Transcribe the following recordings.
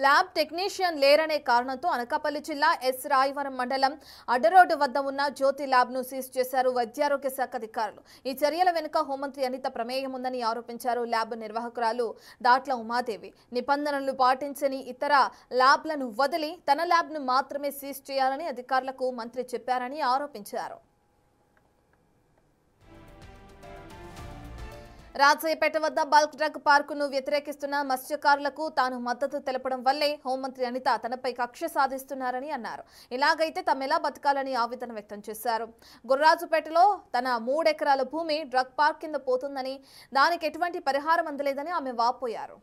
Lab technician లేరనే కారణంతో అనకాపల్లి జిల్లా yes Rayavaram మండలం అడ్డరోడ్డు వద్ద ఉన్న జ్యోతి ల్యాబ్ ను సీజ్ చేశారు వైద్యారోగ్య శాఖ అధికారులు. ఈ చర్యల వెనుక హోంమంత్రి అనిత ప్రమేయం ఉందని ఆరోపించారు. ల్యాబ్ నిర్వాహకురాలు దాట్ల ఉమాదేవి నిబంధనలు పాటించని ఇతర ల్యాబ్లను వదిలి తన ల్యాబ్ ను మాత్రమే సీజ్ చేయాలని అధికారులకు మంత్రి చెప్పారని ఆరోపించారు. రాజయ్యపేట వద్ద బల్క్ డ్రగ్ పార్కును వ్యతిరేకిస్తున్న మత్స్యకారులకు తాను మద్దతు తెలపడం వల్లే హోంమంత్రి అనిత తనపై కక్ష సాధిస్తున్నారని అన్నారు. ఇలాగైతే తమెలా బతకాలని ఆవేదన వ్యక్తం చేశారు. గుర్రాజుపేటలో తన 3 ఎకరాల భూమి డ్రగ్ పార్క్ కింద పోతుందని, దానికి ఎటువంటి పరిహారం అందలేదని ఆమె వాపోయారు.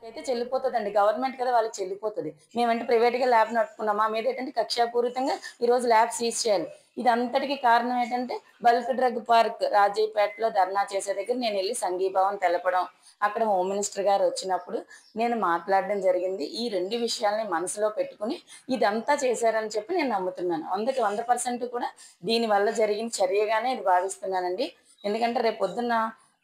అయితే చెల్లిపోతుందండి, గవర్నమెంట్ కదా వాళ్ళకి చెల్లిపోతుంది. మేమంటే ప్రైవేట్గా ల్యాబ్ నడుపుకున్నాం, మా మీద ఏంటంటే కక్షాపూరితంగా ఈరోజు ల్యాబ్ సీజ్ చేయాలి. ఇది అంతటికి కారణం ఏంటంటే బల్క్ డ్రగ్ పార్క్ రాజయ్యపేటలో ధర్నా చేసే దగ్గర నేను వెళ్ళి సంఘీభావం తెలపడం, అక్కడ హోమ్ మినిస్టర్ గారు వచ్చినప్పుడు నేను మాట్లాడడం జరిగింది. ఈ 2 విషయాల్ని మనసులో పెట్టుకుని ఇదంతా చేశారని చెప్పి నేను నమ్ముతున్నాను. 100కి 100% కూడా దీనివల్ల జరిగిన చర్యగానే ఇది భావిస్తున్నానండి. ఎందుకంటే రేపొద్దున్న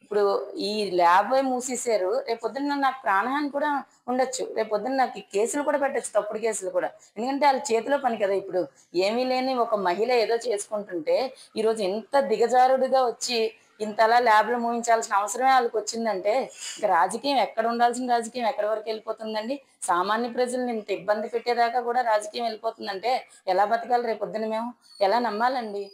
ఇప్పుడు ఈ ల్యాబ్ మూసేశారు, రేపొద్దున్న నాకు ప్రాణహాని కూడా ఉండొచ్చు, రేపొద్దున్న నాకు కేసులు కూడా పెట్టచ్చు, తప్పుడు కేసులు కూడా. ఎందుకంటే వాళ్ళ చేతిలో పని కదా. ఇప్పుడు ఏమీ లేని ఒక మహిళ ఏదో చేసుకుంటుంటే ఈరోజు ఇంత దిగజారుడుగా వచ్చి ఇంతలా ల్యాబ్లు మూయించాల్సిన అవసరమే వాళ్ళకి వచ్చిందంటే ఇంకా రాజకీయం ఎక్కడ ఉండాల్సిన రాజకీయం ఎక్కడి వరకు వెళ్ళిపోతుందండి. సామాన్య ప్రజల్ని ఇంత ఇబ్బంది పెట్టేదాకా కూడా రాజకీయం వెళ్ళిపోతుందంటే ఎలా బతకాలి రేపొద్దున? మేము ఎలా నమ్మాలండి?